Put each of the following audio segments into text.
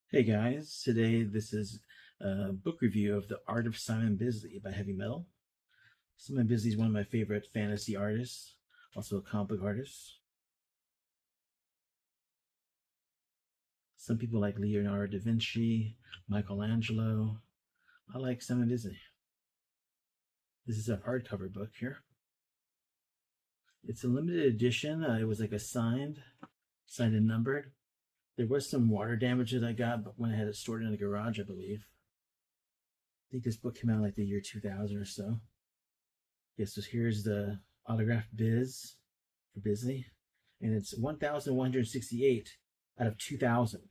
Hey guys, today this is a book review of The Art of Simon Bisley by Heavy Metal. Simon Bisley is one of my favorite fantasy artists, also a comic book artist. Some people like Leonardo da Vinci, Michelangelo. I like Simon Bisley. This is a hardcover book here. It's a limited edition. It was like a signed and numbered. There was some water damage that I got but when I had it stored in the garage, I believe. I think this book came out like the year 2000 or so. Yes, so here's the autographed biz for Bisley, and it's 1,168 out of 2,000.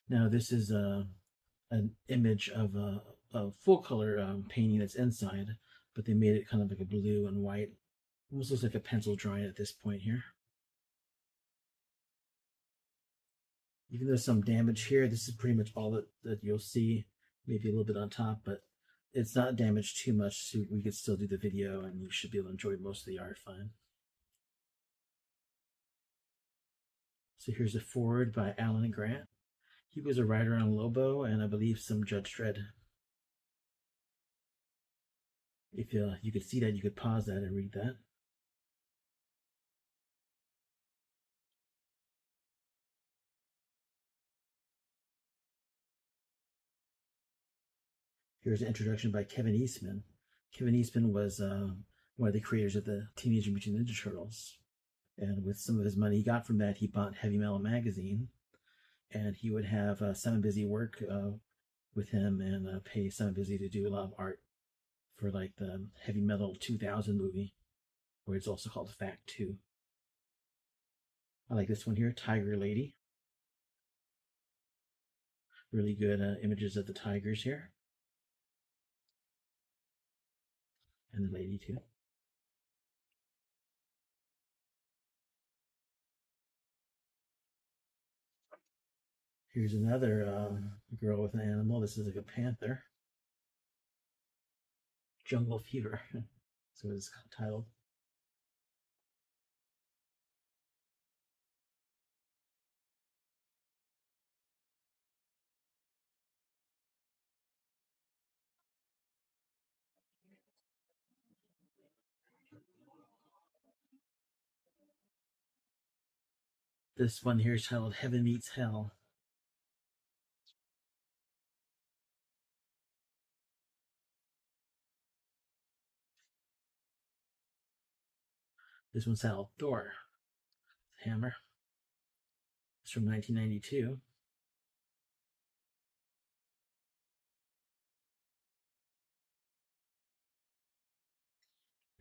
Now this is an image of a full color painting that's inside, but they made it kind of like a blue and white. Almost looks like a pencil drawing at this point here. Even though some damage here, this is pretty much all that you'll see. Maybe a little bit on top, but it's not damaged too much, so we could still do the video and you should be able to enjoy most of the art fine. So here's a foreword by Alan Grant. He was a writer on Lobo and I believe some Judge Dredd. If you could see that, you could pause that and read that. Here's an introduction by Kevin Eastman. Kevin Eastman was one of the creators of the Teenage Mutant Ninja Turtles. And with some of his money he got from that, he bought Heavy Metal magazine. And he would have Simon Bisley work with him and pay Simon Bisley to do a lot of art for like the Heavy Metal 2000 movie, where it's also called Fact 2. I like this one here, Tiger Lady. Really good images of the tigers here. And the lady too. Here's another girl with an animal. This is like a panther. Jungle Fever. So it's titled. This one here is titled Heaven Meets Hell. This one's titled Thor. Hammer. It's from 1992.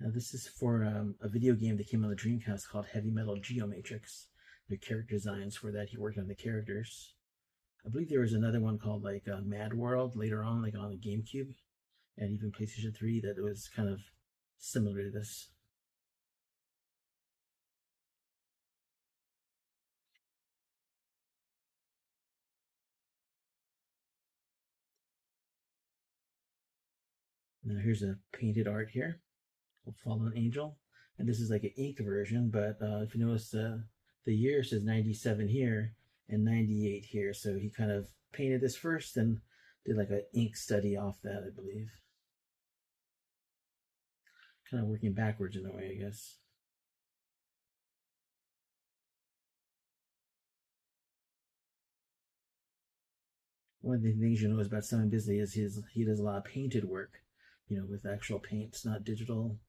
Now this is for a video game that came on the Dreamcast called Heavy Metal Geomatrix. The character designs for that, he worked on the characters. I believe there was another one called like Mad World later on, like on the GameCube and even PlayStation 3 that was kind of similar to this. Now here's a painted art here called Fallen Angel. And this is like an ink version, but if you notice the year says 97 here and 98 here. So he kind of painted this first and did like an ink study off that, I believe. Kind of working backwards in a way, I guess. One of the things you know about Simon Bisley is he does a lot of painted work, with actual paints, not digital.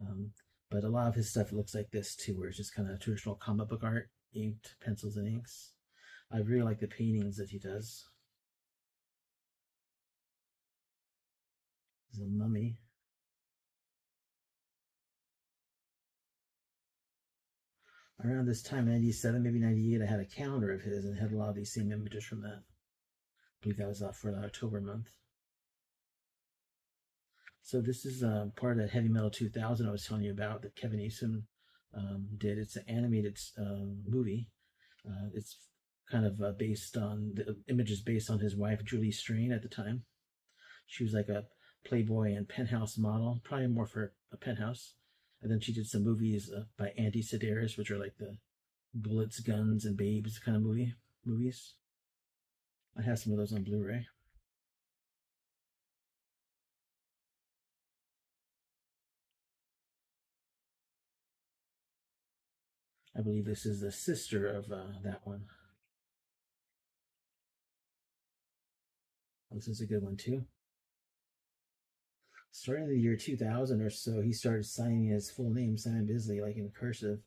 Um, but a lot of his stuff looks like this too, where it's just kind of traditional comic book art, inked pencils and inks. I really like the paintings that he does. There's a mummy. Around this time, 97, maybe 98, I had a calendar of his and had a lot of these same images from that. I believe that was for the October month. So this is part of that Heavy Metal 2000 I was telling you about that Kevin Eastman did. It's an animated movie. It's kind of based on the images based on his wife Julie Strain at the time. She was like a Playboy and Penthouse model, probably more for a Penthouse. And then she did some movies by Andy Sedaris, which are like the bullets, guns, and babes kind of movies. I have some of those on Blu-ray. I believe this is the sister of that one. This is a good one too. Starting in the year 2000 or so, he started signing his full name, Simon Bisley, like in cursive,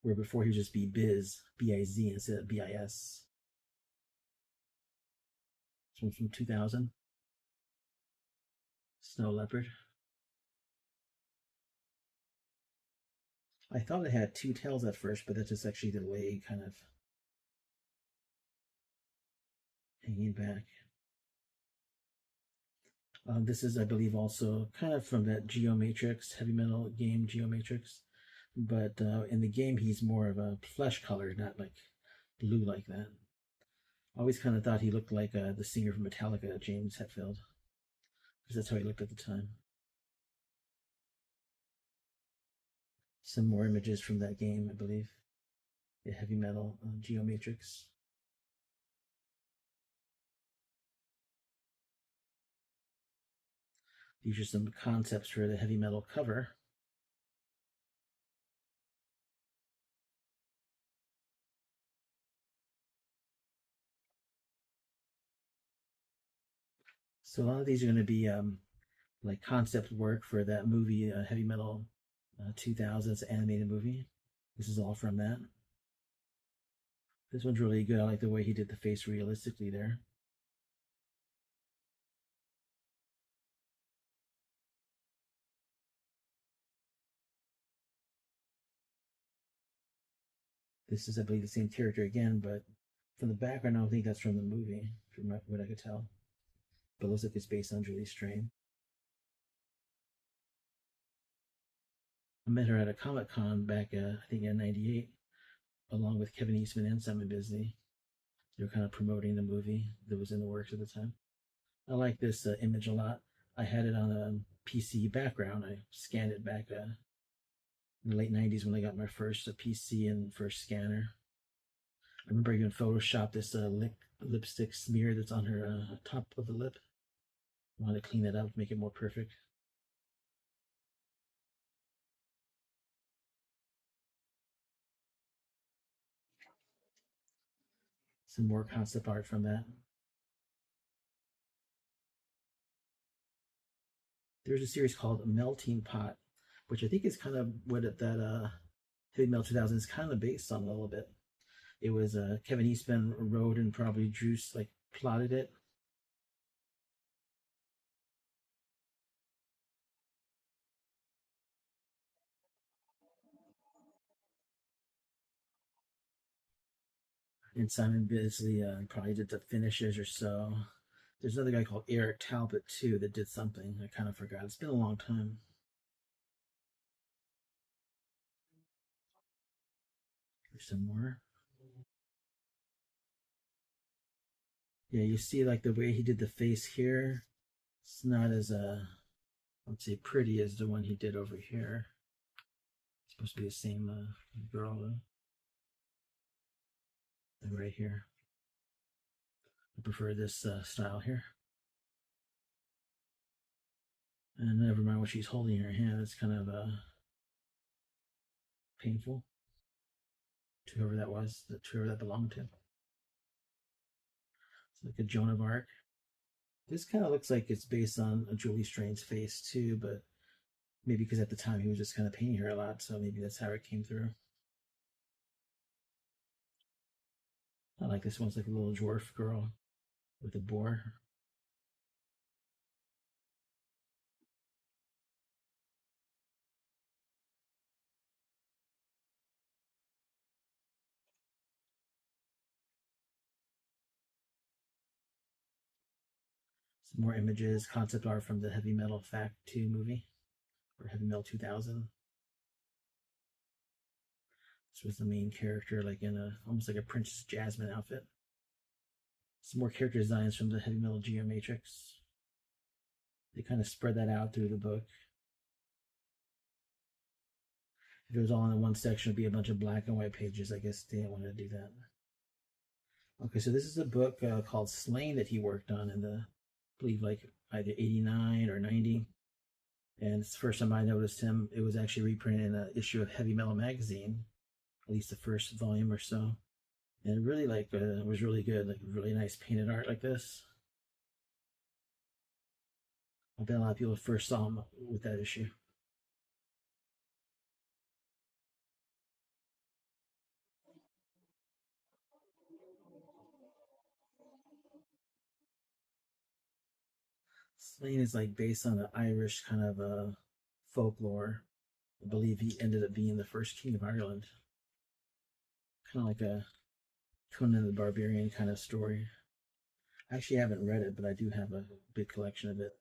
where before he would just be Biz, B-I-Z, instead of B-I-S. This one's from 2000. Snow Leopard. I thought it had two tails at first, but that's just actually the leg kind of hanging back. This is, I believe, also kind of from that Geomatrix, heavy metal game Geomatrix. But in the game, he's more of a flesh color, not like blue like that. I always kind of thought he looked like the singer from Metallica, James Hetfield, because that's how he looked at the time. Some more images from that game, I believe. The heavy metal Geomatrix. These are some concepts for the heavy metal cover. So a lot of these are going to be like concept work for that movie, Heavy Metal 2000s animated movie. This is all from that. This one's really good. I like the way he did the face realistically there. This is, I believe, the same character again, but from the background, I don't think that's from the movie, from what I could tell. But it looks like it's based on Julie Strain. I met her at a Comic Con back, I think, in '98, along with Kevin Eastman and Simon Bisley. They were kind of promoting the movie that was in the works at the time. I like this image a lot. I had it on a PC background. I scanned it back in the late '90s when I got my first PC and first scanner. I remember I even photoshopped this lipstick smear that's on her top of the lip. I wanted to clean that up, make it more perfect. Some more concept art from that. There's a series called Melting Pot, which I think is kind of what that Heavy Metal 2000 is kind of based on a little bit. It was Kevin Eastman wrote and probably Drew like plotted it. And Simon Bisley probably did the finishes or so. There's another guy called Eric Talbot too that did something. I kind of forgot. It's been a long time. There's some more. Yeah, you see like the way he did the face here. It's not as let's say pretty as the one he did over here. It's supposed to be the same girl though. Right here. I prefer this style here. And never mind what she's holding in her hand. It's kind of painful to whoever that was, to whoever that belonged to. It's like a Joan of Arc. This kind of looks like it's based on a Julie Strain's face too, but maybe because at the time he was just kind of painting her a lot, so maybe that's how it came through. I like this one's like a little dwarf girl with a boar. Some more images, concept art from the Heavy Metal Fact 2 movie, or Heavy Metal 2000. This was the main character, like in a almost like a Princess Jasmine outfit. Some more character designs from the Heavy Metal Geomatrix. They kind of spread that out through the book. If it was all in one section, it'd be a bunch of black and white pages. I guess they didn't want to do that. Okay, so this is a book called Slain that he worked on in the, I believe, like either 89 or 90. And it's the first time I noticed him. It was actually reprinted in an issue of Heavy Metal magazine, at least the first volume or so. And really, like, it was really good, like really nice painted art like this. I bet a lot of people first saw him with that issue. Slain is like based on an Irish kind of folklore. I believe he ended up being the first king of Ireland. Kind of like a Conan the Barbarian kind of story. I actually haven't read it, but I do have a big collection of it.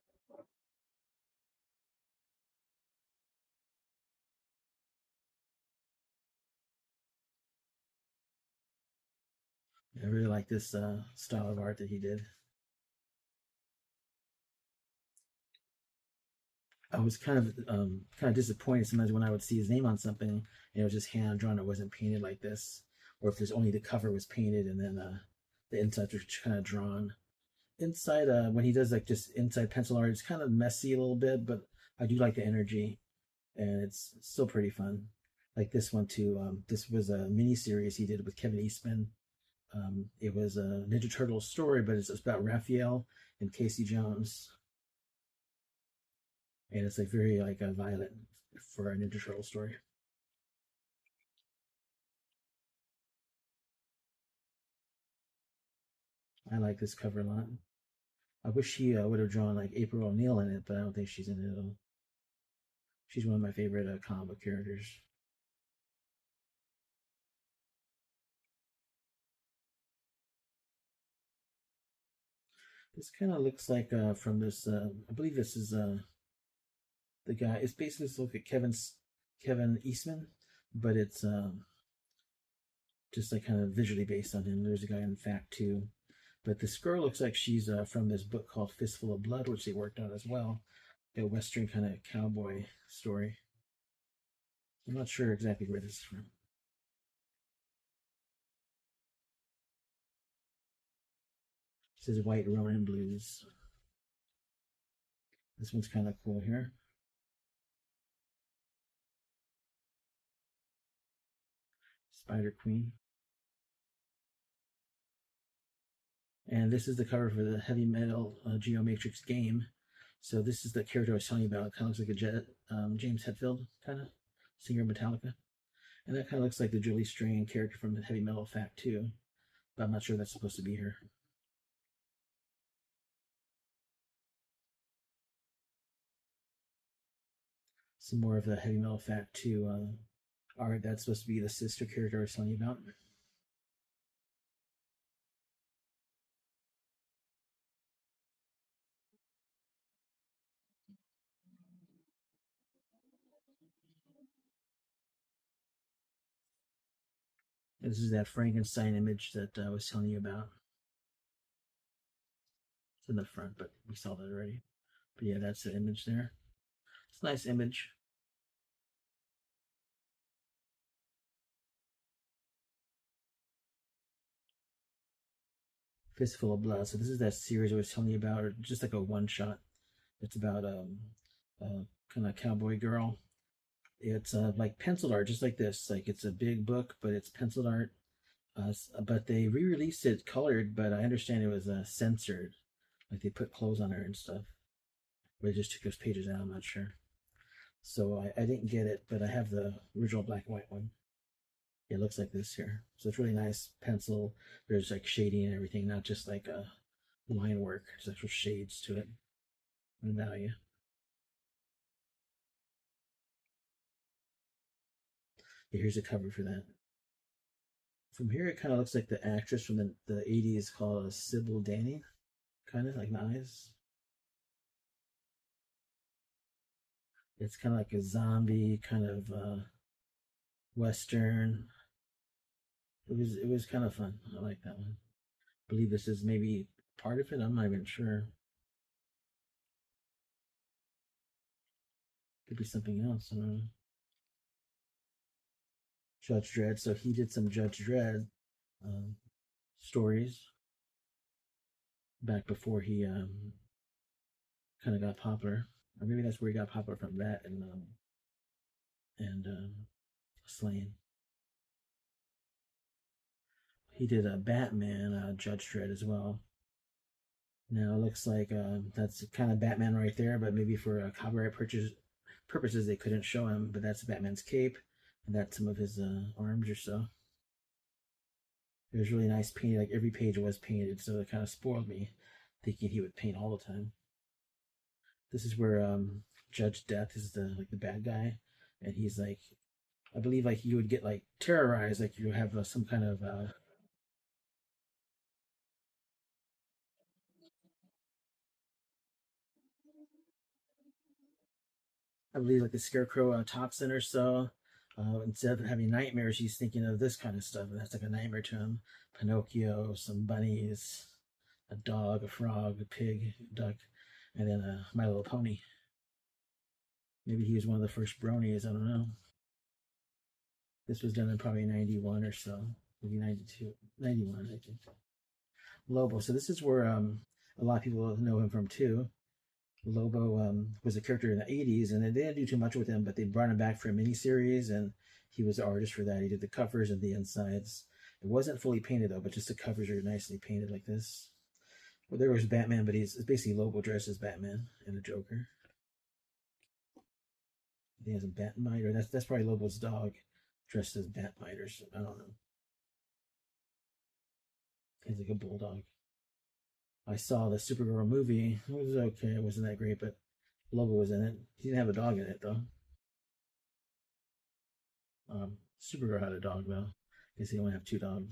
I really like this style of art that he did. I was kind of disappointed sometimes when I would see his name on something and it was just hand drawn. It wasn't painted like this, or if there's only the cover was painted and then the insides were kind of drawn. Inside, when he does like just inside pencil art, it's kind of messy a little bit, but I do like the energy and it's still pretty fun. Like this one too. This was a mini series he did with Kevin Eastman. It was a Ninja Turtle story, but it's about Raphael and Casey Jones, and it's like very like violent for a Ninja Turtle story. I like this cover a lot. I wish she would have drawn like April O'Neil in it, but I don't think she's in it at all. She's one of my favorite comic book characters. This kind of looks like from this. I believe this is the guy. It's basically look at Kevin Eastman, but it's just like kind of visually based on him. There's a guy in Fact too, but this girl looks like she's from this book called Fistful of Blood, which they worked on as well. A western kind of cowboy story. I'm not sure exactly where this is from. It says White Ronin Blues. This one's kind of cool here. Spider Queen. And this is the cover for the Heavy Metal Geomatrix game. So this is the character I was telling you about. It kind of looks like a James Hetfield kind of singer of Metallica. And that kind of looks like the Julie Strain character from the Heavy Metal Fact too. But I'm not sure that's supposed to be her. Some more of the Heavy Metal Fact 2 art. That's supposed to be the sister character I was telling you about. This is that Frankenstein image that I was telling you about. It's in the front, but we saw that already. But yeah, that's the image there. It's a nice image. Fistful of Blood. So this is that series I was telling you about, or just like a one shot. It's about a kind of cowboy girl. It's like pencil art, just like this. Like it's a big book, but it's pencil art. But they re-released it colored, but I understand it was censored. Like they put clothes on her and stuff. But they just took those pages out. I'm not sure. So I didn't get it, but I have the original black and white one. It looks like this here. So it's really nice pencil. There's like shading and everything, not just like line work. There's actual shades to it and value. Here's a cover for that. From here, it kind of looks like the actress from the 80s called Sybil Danning, kind of like the eyes. It's kind of like a zombie kind of western. It was kind of fun. I like that one. I believe this is maybe part of it. I'm not even sure. Could be something else. I don't know. Judge Dredd. So he did some Judge Dredd um, stories back before he kind of got popular, or maybe that's where he got popular from, that and Slain. He did a Batman Judge Dredd as well. Now it looks like that's kind of Batman right there, but maybe for copyright purposes they couldn't show him. But that's Batman's cape, and that's some of his arms or so. It was really nice painted. Like every page was painted, so it kind of spoiled me, thinking he would paint all the time. This is where Judge Death is the bad guy, and he's like, I believe like you would get like terrorized, like you have some kind of I believe like the scarecrow toxin or so. Instead of having nightmares, he's thinking of this kind of stuff. And that's like a nightmare to him. Pinocchio, some bunnies, a dog, a frog, a pig, a duck, and then My Little Pony. Maybe he was one of the first bronies. I don't know. This was done in probably 91 or so. Maybe 92, 91, I think. Lobo. So this is where a lot of people know him from too. Lobo was a character in the 80s, and they didn't do too much with him, but they brought him back for a miniseries, and he was the artist for that. He did the covers and the insides. It wasn't fully painted, though, but just the covers are nicely painted like this. Well, there was Batman, but it's basically Lobo dressed as Batman and the Joker. He has a Batmite, or that's probably Lobo's dog dressed as Batmite, or something. I don't know. He's like a bulldog. I saw the Supergirl movie. It was okay. It wasn't that great, but Lobo was in it. He didn't have a dog in it, though. Supergirl had a dog though. I guess he only have two dogs.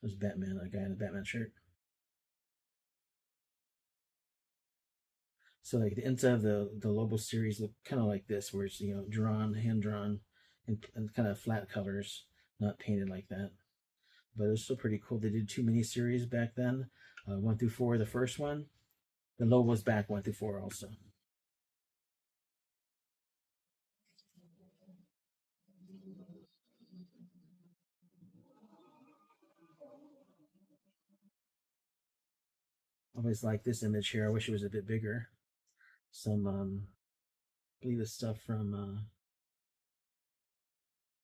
There's Batman, a guy in a Batman shirt. So like the inside of the Lobo series look kind of like this, where it's drawn, hand drawn, and kind of flat colors, not painted like that. But it was still pretty cool. They did two miniseries back then, 1 through 4. The first one, the Lobo's back 1 through 4 also. I always like this image here. I wish it was a bit bigger. Some I believe it's stuff from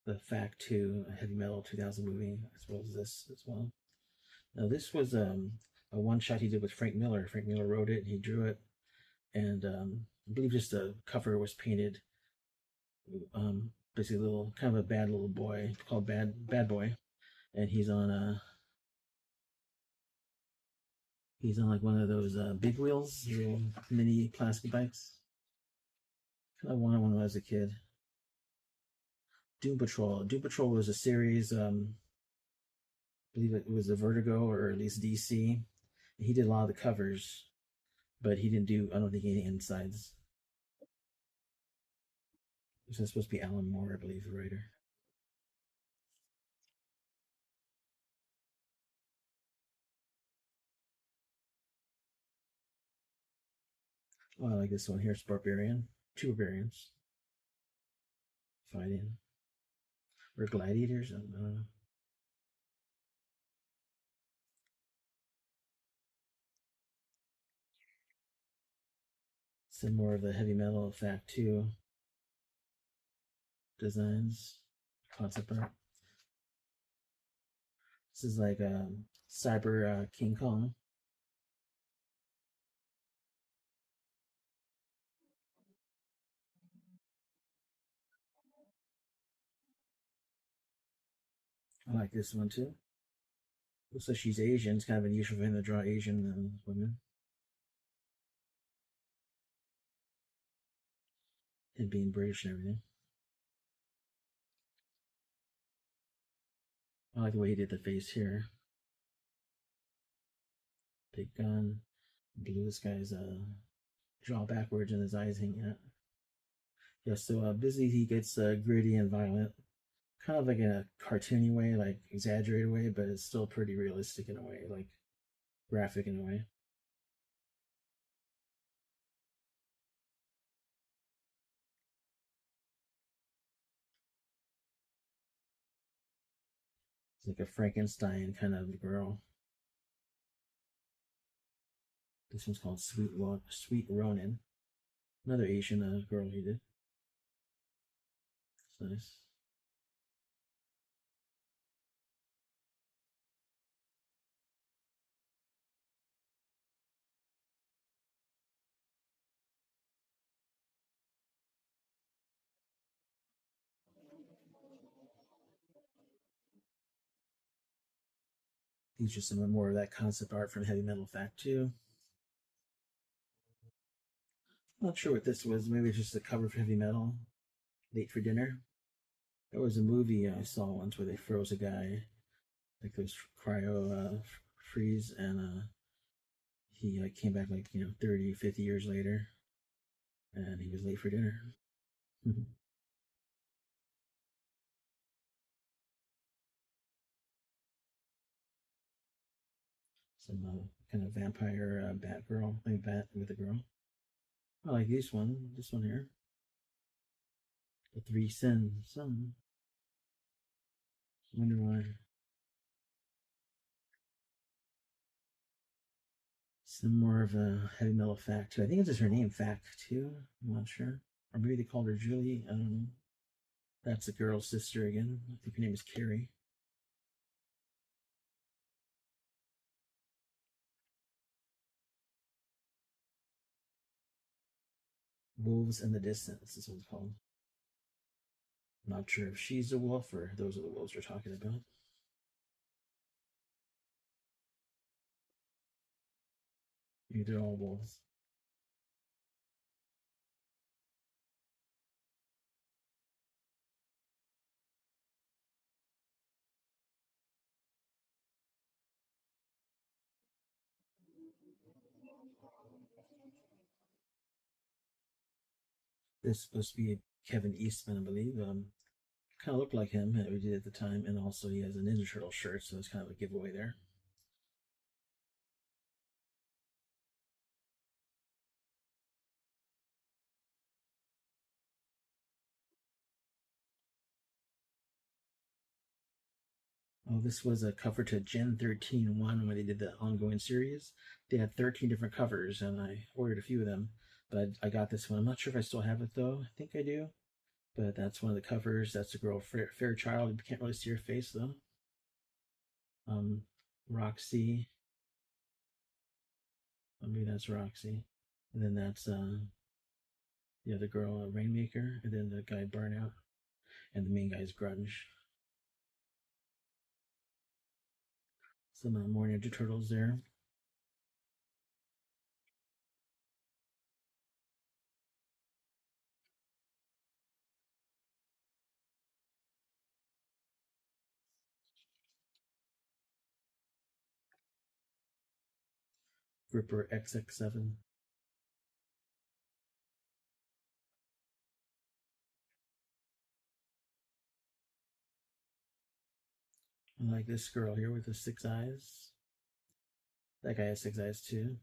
the Fact 2 Heavy Metal 2000 movie, as well as this as well. Now, this was a one shot he did with Frank Miller. Frank Miller wrote it, he drew it, and I believe just the cover was painted. Basically, a little kind of a bad little boy called Bad Boy, and he's on like one of those big wheels, little mini plastic bikes. I wanted one when I was a kid. Doom Patrol. Doom Patrol was a series. I believe it was a Vertigo or at least DC. He did a lot of the covers, but he didn't do, I don't think, any insides. This is supposed to be Alan Moore, I believe, the writer. Oh, I like this one here. It's Barbarian. Two barbarians fighting. Or gladiators. I don't know. Some more of the heavy metal Fact 2 designs. Concept art. This is like Cyber King Kong. I like this one too. Looks like she's Asian. It's kind of unusual for him to draw Asian women. Him being British and everything. I like the way he did the face here. Big gun. Blue. This guy's draw backwards and his eyes hanging out. Yeah, so Bisley, he gets gritty and violent, kind of like in a cartoony way, like exaggerated way, but it's still pretty realistic in a way, like graphic in a way. It's like a Frankenstein kind of girl. This one's called Sweet Ronin. Another Asian girl he did. It's nice. These are some more of that concept art from Heavy Metal Fact 2. Not sure what this was. Maybe it's just a cover for Heavy Metal. Late for Dinner. There was a movie I saw once where they froze a guy, like those cryo freeze, and he came back like 30, 50 years later, and he was late for dinner. Some kind of vampire bat girl, I mean bat with a girl. I like this one. This one here, the Three Sins. Some wonder why. Some more of a Heavy Metal Fact 2. I think it's just her name, Fact 2. I'm not sure. Or maybe they called her Julie. I don't know. That's the girl's sister again. I think her name is Carrie. Wolves in the Distance, this one's called. I'm not sure if she's a wolf or those are the wolves we're talking about. Maybe they're all wolves. This is supposed to be Kevin Eastman, I believe. Kind of looked like him that we did at the time, and also he has a Ninja Turtle shirt, so it's kind of a giveaway there. Oh, this was a cover to Gen 13 1 when they did the ongoing series. They had 13 different covers, and I ordered a few of them, but I got this one. I'm not sure if I still have it though. I think I do, but that's one of the covers. That's the girl Fairchild. You can't really see her face though. Um, Roxy. Maybe that's Roxy. And then that's the other girl, Rainmaker, and then the guy Burnout, and the main guy's Grunge. Some more Ninja Turtles there. Gripper XX7. I like this girl here with the six eyes. That guy has six eyes too.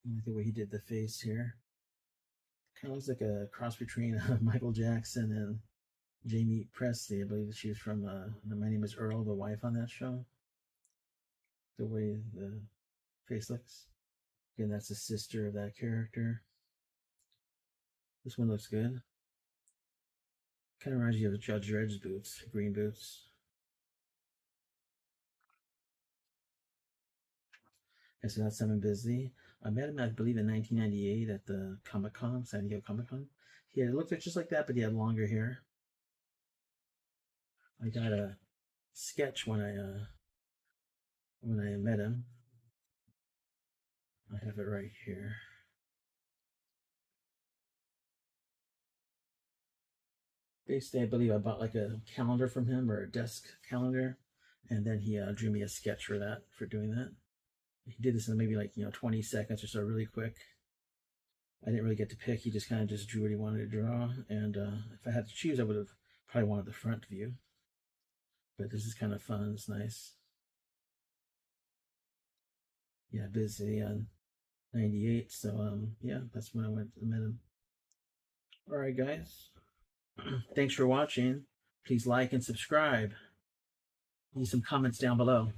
I like the way he did the face here. Kind of looks like a cross between Michael Jackson and Jamie Presley. I believe she was from My Name is Earl, the wife on that show. The way the face looks. Again, that's the sister of that character. This one looks good. Kind of reminds you of Judge Dredd's boots, green boots. And so that's Simon Bisley. I met him, I believe, in 1998 at the Comic Con, San Diego Comic Con. He looked just like that, but he had longer hair. I got a sketch when I met him. I have it right here. Basically, I believe I bought like a calendar from him or a desk calendar, and then he drew me a sketch for that for doing that. He did this in maybe 20 seconds or so, really quick. I didn't really get to pick. He just kind of just drew what he wanted to draw, and if I had to choose, I would have probably wanted the front view. but this is kind of fun. It's nice. Yeah, Bisley on 98. So yeah, that's when I went and met him. All right, guys. Thanks for watching. Please like and subscribe. Leave some comments down below.